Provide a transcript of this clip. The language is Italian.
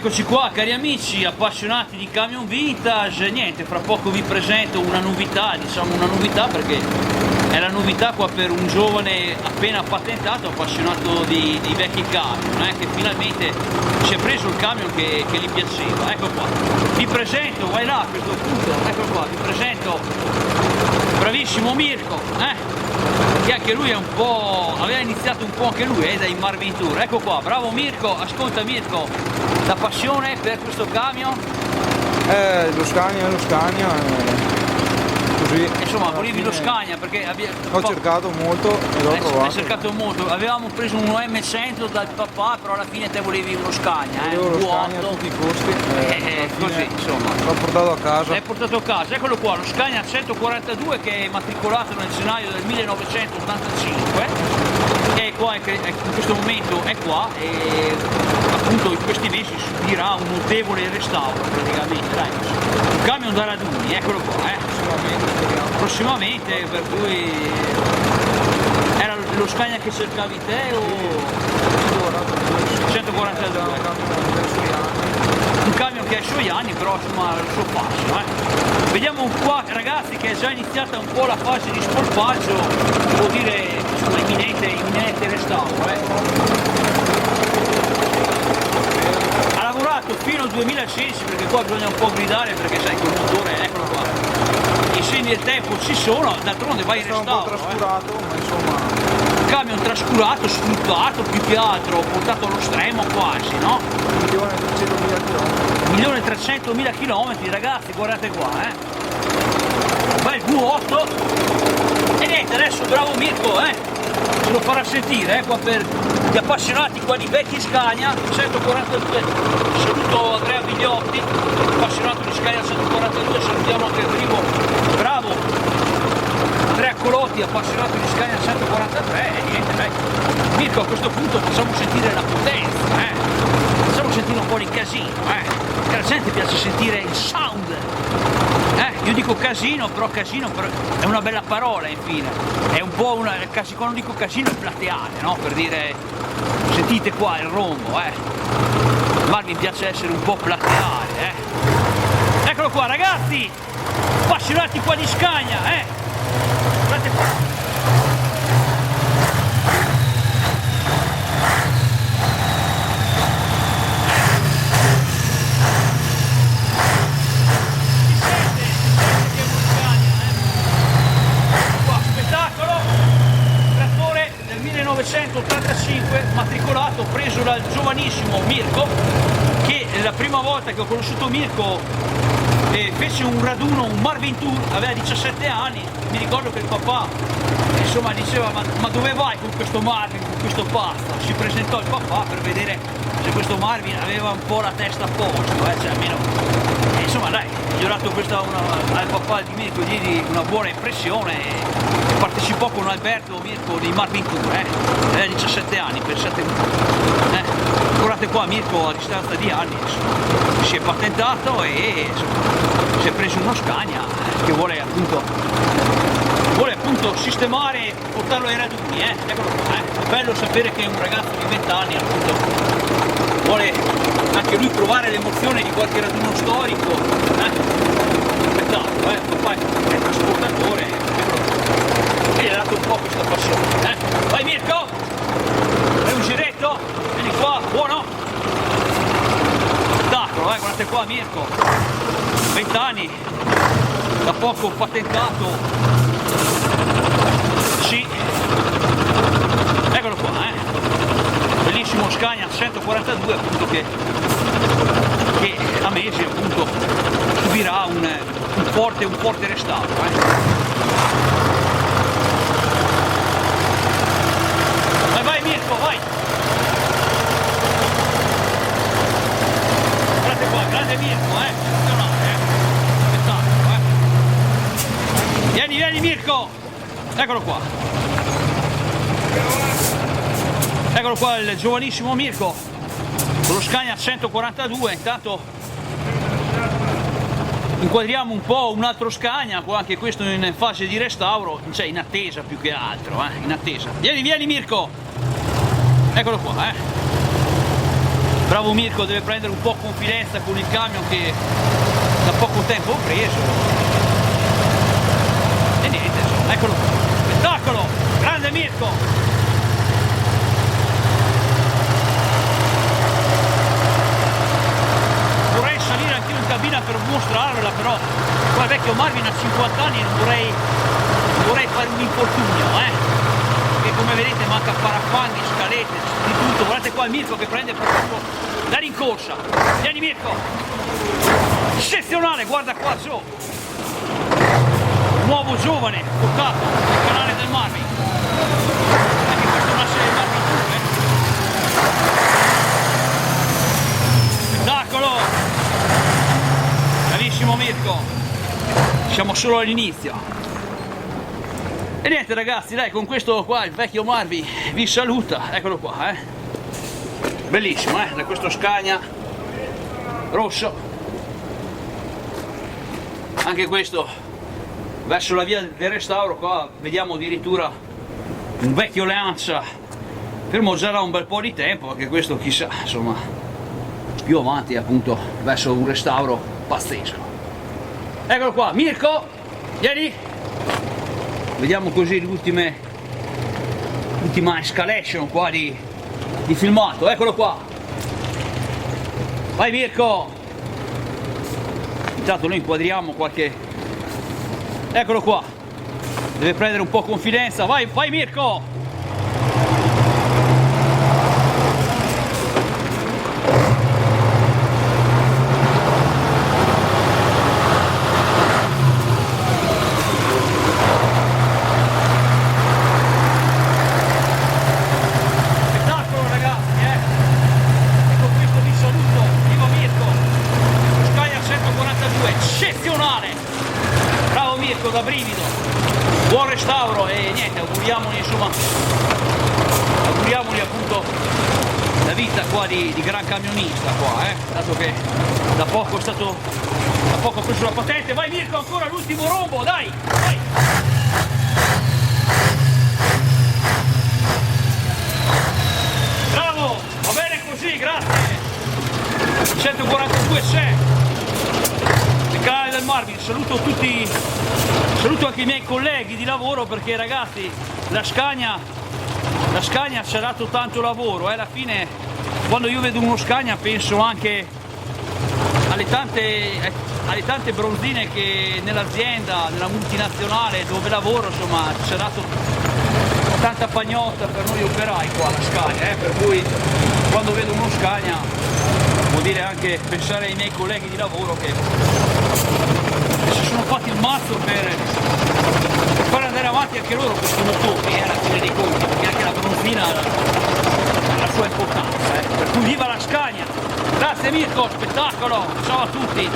Eccoci qua cari amici appassionati di camion vintage, niente, fra poco vi presento una novità, diciamo una novità perché è la novità qua per un giovane appena patentato, appassionato di vecchi camion, che finalmente si è preso il camion che gli piaceva. Ecco qua, vi presento, vai là a questo punto, ecco qua, vi presento bravissimo Mirko, che anche lui è un po', aveva iniziato un po' anche lui dai Marventure. Ecco qua, bravo Mirko, ascolta Mirko, la passione per questo camion? Lo Scania, così. Insomma, volevi lo Scania perché ho cercato molto e l'ho trovato. Hai cercato molto, avevamo preso uno M100 dal papà, però alla fine te volevi uno Scania, volevo lo Scania a tutti i costi. Così, insomma. L'ho portato a casa. L'hai portato a casa, eccolo qua, lo Scania 142 che è matricolato nel gennaio del 1985. E qua in questo momento è qua e appunto in questi mesi subirà un notevole restauro praticamente, dai. Un camion da raduni, eccolo qua, prossimamente, per cui era lo Scania che cercavi te o 142? Un camion che ha i suoi anni, però insomma il suo passo, Vediamo qua ragazzi che è già iniziata un po' la fase di spolpaggio, vuol dire insomma imminente restauro, Ha lavorato fino al 2016 perché qua bisogna un po' gridare perché sai col motore, eccolo qua, i segni del tempo ci sono, d'altronde vai in restauro. Un po' trascurato, ma insomma. Un camion trascurato, sfruttato più che altro, portato allo stremo quasi, no? 1.300.000 km. 1.300.000 km, ragazzi, guardate qua, Vai il V8 e niente, adesso bravo Mirko, ce lo farà sentire, qua per gli appassionati qua di vecchi Scania 142, saluto Andrea Vigliotti, appassionato di Scania 142, salutiamo anche il primo, bravo Andrea Colotti, appassionato di Scania 143 e niente, dai. Mirko, a questo punto facciamo sentire la potenza, facciamo sentire un po' di casino, che la gente piace sentire il sound, io dico casino, però è una bella parola infine, è un po' quando dico casino è plateale, no? Per dire, sentite qua il rombo, ma mi piace essere un po' plateale, Eccolo qua ragazzi, appassionati qua di Scania, guardate qua. Trattore del 1985, matricolato, preso dal giovanissimo Mirko, che la prima volta che ho conosciuto Mirko fece un raduno, un Marventure, aveva 17 anni, mi ricordo che il papà insomma diceva ma dove vai con questo Marvin, con questo pasta? Si presentò il papà per vedere se questo Marvin aveva un po' la testa a posto, cioè almeno insomma dai, gli ho dato questa al papà di Mirko, diedi una buona impressione e partecipò con Alberto Mirko di Marventure, aveva 17 anni, pensate, guardate qua Mirko a distanza di anni si è patentato e insomma, si è preso uno Scania che vuole appunto sistemare, portarlo ai raduni, eccolo qua, è bello sapere che un ragazzo di 20 anni appunto vuole anche lui provare l'emozione di qualche raduno storico, spettacolo, papà è trasportatore e gli ha dato un po' questa passione, Vai Mirko, fai un giretto, vieni qua, buono, spettacolo, guardate qua Mirko, 20 anni, da poco patentato, sì, eccolo qua, bellissimo Scania 142 appunto che a mesi appunto subirà un forte restauro, Vai Mirko, vai! Guardate qua, grande Mirko, Vieni Mirko! Eccolo qua! Eccolo qua il giovanissimo Mirko con lo Scania 142, intanto inquadriamo un po' un altro Scania, anche questo in fase di restauro, cioè in attesa più che altro, in attesa. Vieni Mirko! Eccolo qua, Bravo Mirko, deve prendere un po' confidenza con il camion che da poco tempo ho preso. E niente, insomma, eccolo, spettacolo, grande Mirko! Vorrei salire anche io in cabina per mostrarvela, però qua il vecchio Marvin ha 50 anni e non vorrei fare un infortunio, che come vedete manca parafanni, scalette, di tutto. Guardate qua il Mirko che prende proprio la rincorsa. Vieni Mirko! Eccezionale, guarda qua su! Nuovo giovane portato nel canale del Marvin. Anche questa è una serie Marvin 2, Spettacolo! Bravissimo Mirko! Siamo solo all'inizio. E niente ragazzi, dai, con questo qua il vecchio Marvin vi saluta, eccolo qua, bellissimo, da questo Scania rosso, anche questo verso la via del restauro. Qua vediamo addirittura un vecchio Lancia fermo già da un bel po' di tempo, anche questo chissà, insomma, più avanti appunto verso un restauro pazzesco. Eccolo qua, Mirko, vieni! Vediamo così l'ultima escalation qua di filmato, eccolo qua! Vai Mirko! Intanto noi inquadriamo qualche... Eccolo qua! Deve prendere un po' confidenza, vai Mirko! Da brivido, buon restauro e niente, auguriamoli insomma, auguriamoli appunto la vita qua di gran camionista qua, dato che da poco ha preso la patente. Vai Mirko, ancora l'ultimo rombo, dai, vai! Bravo, va bene così, grazie. 142 c'è il canale del Marvin, saluto tutti, saluto anche i miei colleghi di lavoro, perché ragazzi la Scania ci ha dato tanto lavoro, alla fine quando io vedo uno Scania penso anche alle tante bronzine che nell'azienda, nella multinazionale dove lavoro, insomma ci ha dato tanta pagnotta per noi operai qua la Scania, per cui quando vedo uno Scania vuol dire anche pensare ai miei colleghi di lavoro che si sono fatti il mazzo per far andare avanti anche loro questi motori, alla fine dei conti, perché anche la bronzina ha la sua importanza, per cui viva la Scania! Grazie Mirko, spettacolo, ciao a tutti!